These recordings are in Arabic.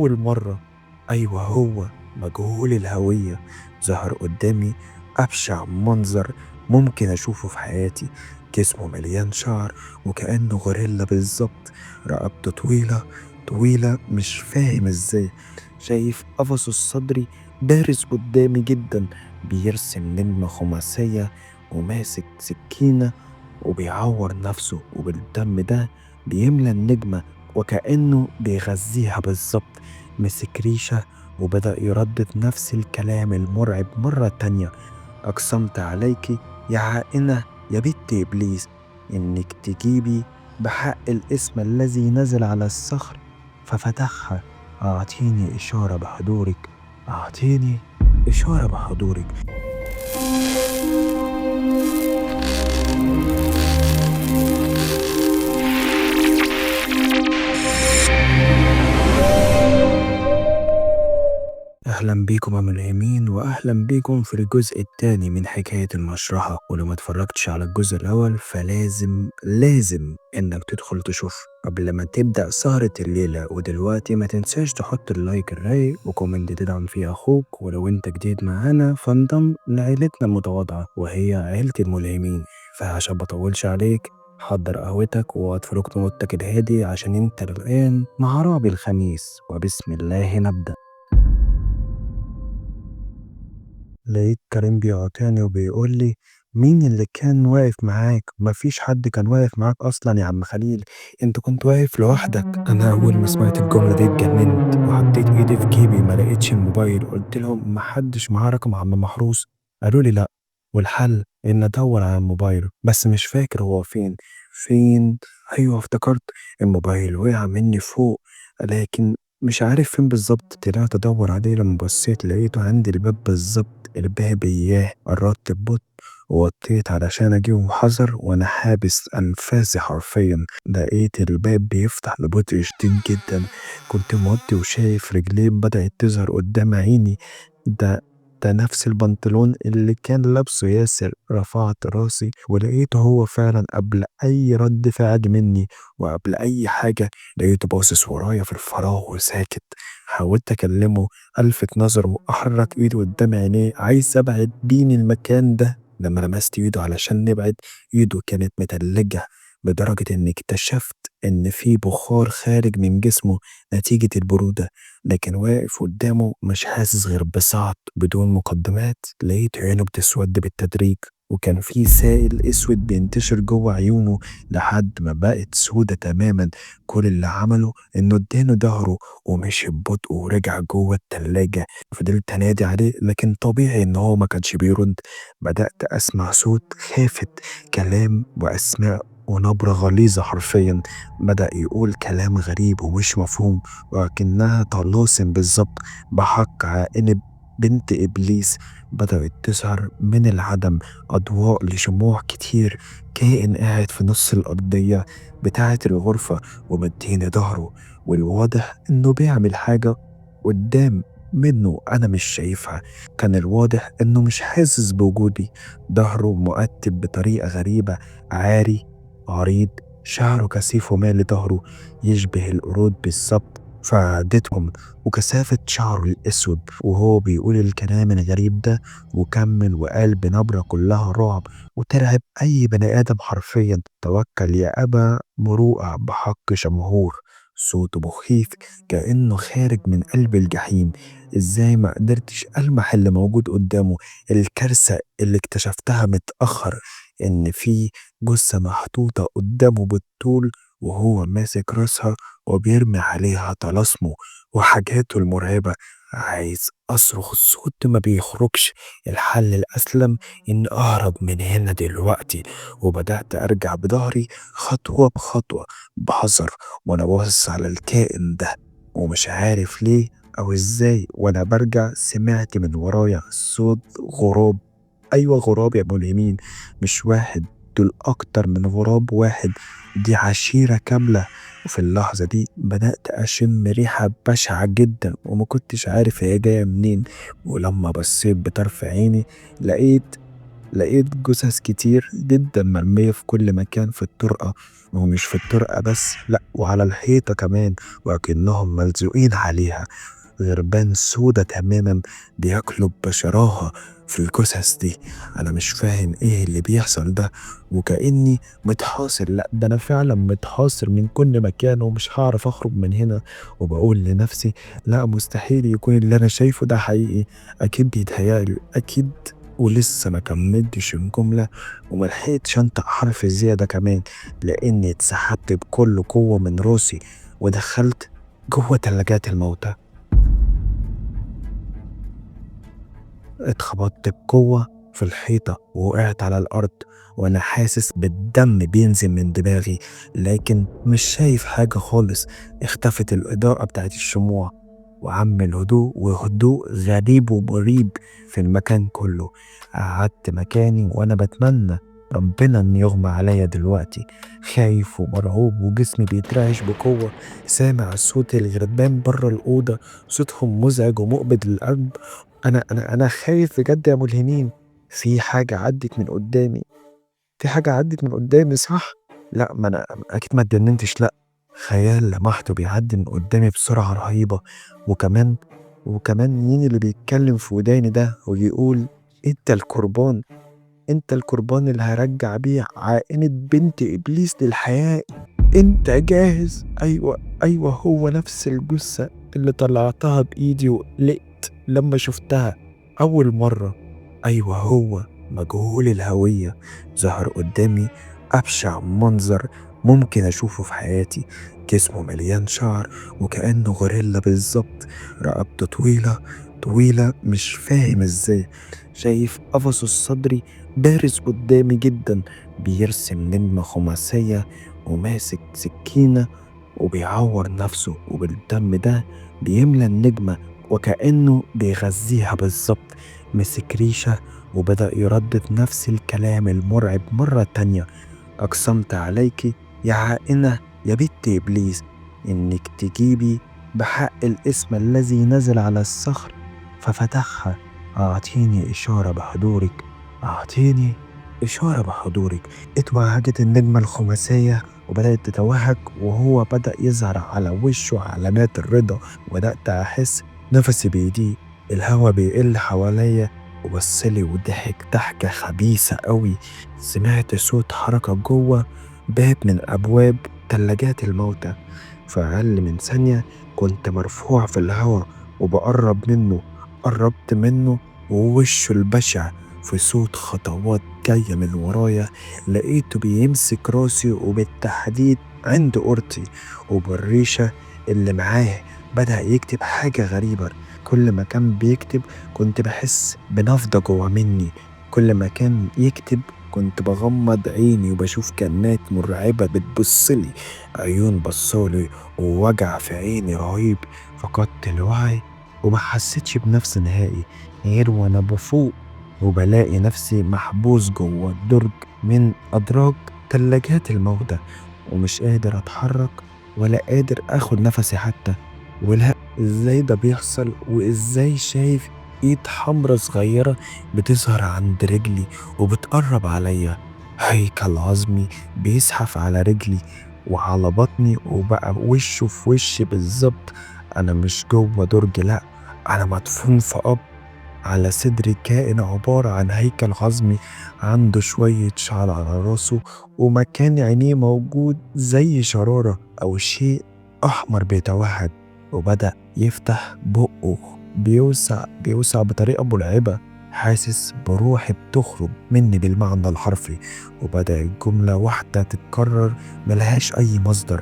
أول مرة، أيوة هو مجهول الهوية ظهر قدامي أبشع منظر ممكن أشوفه في حياتي. جسمه مليان شعر وكأنه غوريلا بالظبط، رقبته طويلة طويلة مش فاهم ازاي. شايف قفصه الصدري بارز قدامي جدا، بيرسم نجمة خماسية وماسك سكينة وبيعور نفسه، وبالدم ده بيملى النجمة وكأنه بيغذيها بالظبط. مسك ريشة وبدأ يردد نفس الكلام المرعب مرة تانية: أقسمت عليك يا عائنة يا بنت إبليس إنك تجيبي بحق الاسم الذي نزل على الصخر. ففتحها: أعطيني إشارة بحضورك، أعطيني إشارة بحضورك. أهلا بيكم يا ملهمين، وأهلا بيكم في الجزء الثاني من حكاية المشرحة. ولو ما اتفرجتش على الجزء الأول فلازم إنك تدخل تشوف قبل ما تبدأ سهرة الليلة. ودلوقتي ما تنساش تحط اللايك الرايق وكومنت تدعم فيه أخوك، ولو أنت جديد معانا فانضم لعيلتنا المتواضعة وهي عيلة الملهمين. فعشان مطولش عليك، حضر قهوتك ووقت ركن اوضتك الهادي عشان انت الآن مع رعب الخميس، وبسم الله نبدأ. لقيت كريم بيقاطعني وبيقول لي: مين اللي كان واقف معاك؟ مفيش حد كان واقف معاك اصلا يا عم خليل، انت كنت واقف لوحدك. انا اول ما سمعت الجمله دي اتجننت وحطيت ايدي في جيبي، ما لقيتش الموبايل. قلت لهم: محدش معاه رقم عم محروس؟ قالوا لي لا، والحل ان ادور على الموبايل، بس مش فاكر هو فين. ايوه افتكرت، الموبايل وقع مني فوق، لكن مش عارف فين بالظبط. طلعت ادور عليه، لما بصيت لقيته عند الباب بالظبط. الباب اياه قربت ببطء ووطيت علشان اجيبه بحذر وانا حابس انفاسي حرفيا. لقيت الباب بيفتح ببطء شديد جدا. كنت موطي وشايف رجلين بدأت تظهر قدام عيني. ده ده نفس البنطلون اللي كان لابسه ياسر. رفعت راسي ولقيته هو فعلا. قبل اي رد فعل مني وقبل اي حاجة، لقيته باصص ورايا في الفراغ وساكت. حاولت أكلمه، ألفت نظره وأحرك إيده قدام عينيه عايز أبعد بين المكان ده. لما لمست إيده علشان نبعد، إيده كانت متلجة لدرجة إني اكتشفت إن في بخار خارج من جسمه نتيجة البرودة. لكن واقف قدامه مش حاسس غير بصعق. بدون مقدمات لقيت عينه بتسود بالتدريج، وكان في سائل اسود بينتشر جوه عيونه لحد ما بقت سودة تماما. كل اللي عمله انه اداني ظهره ومشي ببطء ورجع جوه التلاجة. فضلت انادي عليه لكن طبيعي ان هو ما كانش بيرد. بدأت اسمع صوت خافت، كلام واسماء ونبرة غليظة حرفيا. بدأ يقول كلام غريب ومش مفهوم وكأنها طلاسم بالظبط. بحق عائلة بنت إبليس بدأت تظهر من العدم، أضواء لشموع كتير. كائن قاعد في نص الأرضية بتاعة الغرفة ومديني ظهره، والواضح إنه بيعمل حاجة قدام منه أنا مش شايفها. كان الواضح إنه مش حاسس بوجودي. ظهره مؤتب بطريقة غريبة، عاري عريض، شعره كثيف ومالي ظهره يشبه القرود بالظبط في عادتهم وكثافة شعره الأسود. وهو بيقول الكلام الغريب ده وكمل وقال بنبرة كلها رعب وترعب أي بني آدم حرفيا: توكل يا أبا مروءة بحق شمهور. صوته مخيف كأنه خارج من قلب الجحيم. إزاي ما قدرتش ألمح اللي موجود قدامه؟ الكارثة اللي اكتشفتها متأخر إن في جثة محطوطة قدامه بالطول وهو ماسك راسها وبيرمي عليها طلاسمه وحاجاته المرعبة. عايز أصرخ، الصوت ما بيخرجش. الحل الأسلم إن أهرب من هنا دلوقتي. وبدأت أرجع بظهري خطوة بخطوة بحذر، وأنا باصص على الكائن ده ومش عارف ليه أو إزاي. وأنا برجع سمعت من ورايا صوت غراب. أيوة غراب يا أبو اليمين، مش واحد، دول أكتر من غراب واحد، دي عشيرة كاملة. وفي اللحظة دي بدأت أشم ريحة بشعة جدا وما كنتش عارف هي جاية منين. ولما بصيت بطرف عيني لقيت لقيت جثث كتير جدًا مرمية في كل مكان في الطرقة، ومش في الطرقة بس لأ وعلى الحيطة كمان وأكنهم ملزوقين عليها. غربان سودا تمامًا بياكلوا بشراهة في الجثث دي. أنا مش فاهم إيه اللي بيحصل ده، وكأني متحاصر، لأ ده أنا فعلًا متحاصر من كل مكان ومش هاعرف أخرج من هنا. وباقول لنفسي لأ مستحيل يكون اللي أنا شايفه ده حقيقي، أكيد بيتهيأ لي أكيد. ولسه ما كملتش الجملة وما لحقتش أنطق حرف زيادة كمان، لأني اتسحبت بكل قوة من راسي ودخلت جوه تلاجات الموتى. اتخبطت بقوة في الحيطة ووقعت على الأرض، وأنا حاسس بالدم بينزل من دماغي، لكن مش شايف حاجة خالص. اختفت الإضاءة بتاعت الشموع وعم الهدوء وهدوء غريب ومريب في المكان كله. قعدت مكاني وأنا بتمنى ربنا إن يغمى عليا دلوقتي، خايف ومرعوب وجسمي بيترعش بقوة. سامع صوت الغربان بره الأوضة، صوتهم مزعج ومقبض للقلب. أنا خايف بجد يا ملهمين. في حاجة عدِّت من قدّامي، في حاجة عدِّت من قدّامي صح؟ لأ ما أنا أكيد ما اتجننتش لأ. خيال لمحته بيعدّي من قدّامي بسرعة رهيبة. وكمان مين اللي بيتكلم في وداني ده وبيقول أنت القربان، أنت القربان اللي هارجّع بيه عائلة بنت إبليس للحياة. أنت جاهز؟ أيوه، أيوه هو نفس الجثة اللي طلعتها بإيدي وقلقت لمّا شُفتها أول مرّة. أيوه هو مجهول الهوية ظهر قدّامي أبشع منظر ممكن أشوفه في حياتي. جسمه مليان شعر وكأنه غوريلا بالضبط، رقبته طويلة، طويلة مش فاهم إزاي. شايف قفصه الصدري بارز قدّامي جدًا، بيرسم نجمة خماسية وماسك سكينة وبيعور نفسه، وبالدم ده بيملى النجمة وكأنه بيغذيها بالظبط. مسك ريشة وبدأ يردد نفس الكلام المرعب مرة تانية. أقسمت عليك يا عائنة يا بنت إبليس إنك تجيبي بحق الاسم الذي نزل على الصخر ففتحها. أعطيني إشارة بحضورك، أعطيني إشارة بحضورك. اتوهجت النجمة الخماسية وبدأت تتوهج، وهو بدأ يظهر على وشه علامات الرضا. وبدأت أحس نفسي بيضيق، الهوا بيقل حواليا. وبصلي وضحك ضحكة خبيثة قوي. سمعت صوت حركة جوه باب من أبواب تلاجات الموتى. في أقل من ثانية كنت مرفوع في الهوا وبقرب منه. قربت منه ووشه البشع في صوت خطوات جاية من ورايا. لقيته بيمسك راسي وبالتحديد عند أورتي، وبالريشة اللي معاه بدأ يكتب حاجة غريبة. كل ما كان بيكتب كنت بحس بنفضة جوا مني. كل ما كان يكتب كنت بغمض عيني وبشوف كائنات مرعبة بتبصلي، عيون بصالي ووجع في عيني رهيب. فقدت الوعي وما حسيتش بنفس نهائي غير وانا بفوق وبلاقي نفسي محبوس جوه درج من أدراج تلاجات الموتى، ومش قادر أتحرك ولا قادر أخد نفسي حتى. ولا إزاي ده بيحصل، وإزاي شايف إيد حمرا صغيرة بتظهر عند رجلي وبتقرب عليا. هيكل عظمي بيزحف على رجلي وعلى بطني وبقى وشه في وشي بالظبط. أنا مش جوه درج لأ، أنا مدفون في قبر. على صدري كائن عبارة عن هيكل عظمي عنده شوية شعر على راسه، ومكان عينيه موجود زي شرارة أو شيء أحمر بيتوهج. وبدأ يفتح بقه بيوسع بطريقة مرعبة. حاسس بروحي بتخرج مني بالمعنى الحرفي. وبدأ الجملة واحدة تتكرر ملهاش أي مصدر: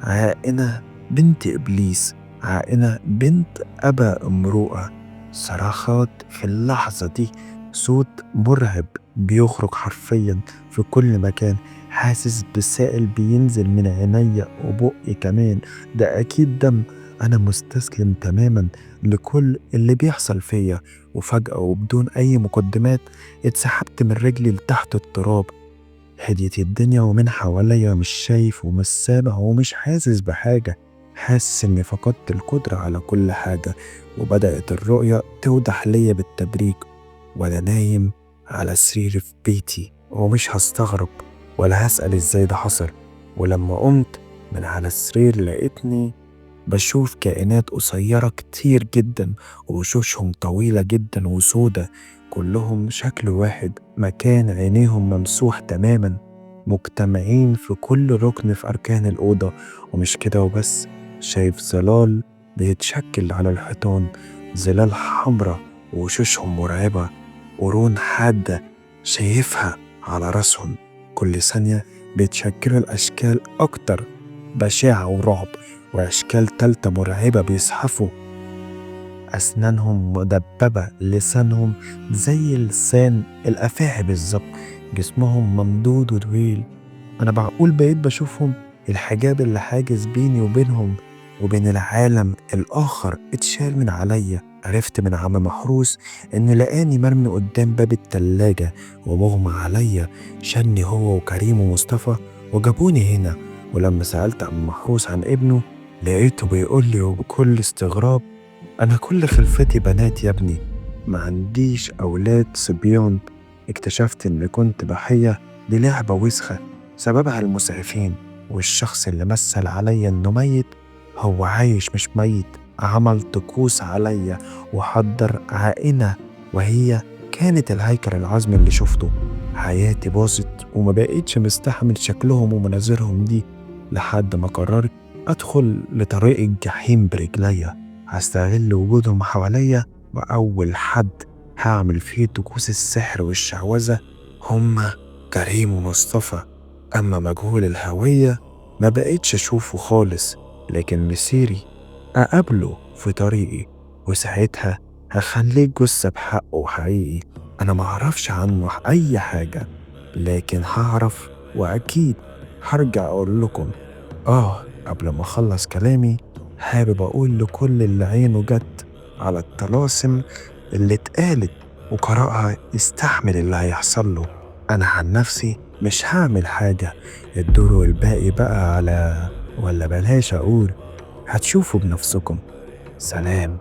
عائنة بنت إبليس، عائنة بنت أبا امرؤة. صراخات في اللحظة دي، صوت مرعب بيخرج حرفيا في كل مكان. حاسس بسائل بينزل من عينيا وبقي كمان، ده أكيد دم. أنا مستسلم تماما لكل اللي بيحصل فيا. وفجأة وبدون أي مقدمات اتسحبت من رجلي لتحت التراب. هديت الدنيا ومن حواليا مش شايف ومش سامع ومش حاسس بحاجة. حاسس إني فقدت القدرة على كل حاجة. وبدأت الرؤية توضح ليا بالتدريج وأنا نايم على سريري في بيتي، ومش هستغرب ولا هسأل ازاي ده حصل. ولما قمت من على السرير لقيتني بشوف كائنات قصيرة كتير جدا، ووشوشهم طويلة جدا وسودة، كلهم شكل واحد، مكان عينيهم ممسوح تماما، مجتمعين في كل ركن في أركان الأوضة. ومش كده وبس، شايف ظلال بيتشكل على الحيطان، ظلال حمرة، ووشوشهم مرعبة، قرون حادة شايفها على راسهم. كل ثانية بيتشكلوا الأشكال أكتر بشاعة ورعب، وأشكال تالتة مرعبة بيزحفوا، أسنانهم مدببة، لسانهم زي لسان الأفاعي بالظبط، جسمهم ممدود وطويل. أنا بقول بقيت بشوفهم، الحجاب اللي حاجز بيني وبينهم وبين العالم الآخر اتشال من عليا. عرفت من عم محروس إن لقاني مرمي قدام باب التلاجة ومغمى عليا، شالني هو وكريم ومصطفى وجابوني هنا. ولما سألت عم محروس عن ابنه لقيته بيقول لي وبكل استغراب: أنا كل خلفتي بنات يا ابني، ما عنديش أولاد صبيان. اكتشفت إني كنت ضحية للعبة وسخة سببها المسعفين، والشخص اللي مثل عليا إنه ميت هو عايش مش ميت. عمل طقوس عليا وحضر عائنة، وهي كانت الهيكل العظمي اللي شفته. حياتي باظت وما بقيتش مستحمل شكلهم ومناظرهم دي، لحد ما قررت أدخل لطريق الجحيم برجليا. هستغل وجودهم حواليا، وأول حد هعمل فيه طقوس السحر والشعوذة هما كريم ومصطفى. أما مجهول الهوية ما بقيتش أشوفه خالص، لكن مسيري أقابله في طريقي، وساعتها هخليه جثة بحقه حقيقي. أنا معرفش عنه أي حاجة، لكن هعرف وأكيد هرجع أقول لكم. قبل ما أخلص كلامي حابب أقول لكل اللي عينه جت على الطلاسم اللي اتقالت وقرأها يستحمل اللي هيحصل له. أنا عن نفسي مش هعمل حاجة، الدور الباقي بقى على، ولا بلاش أقول، هتشوفوا بنفسكم. سلام.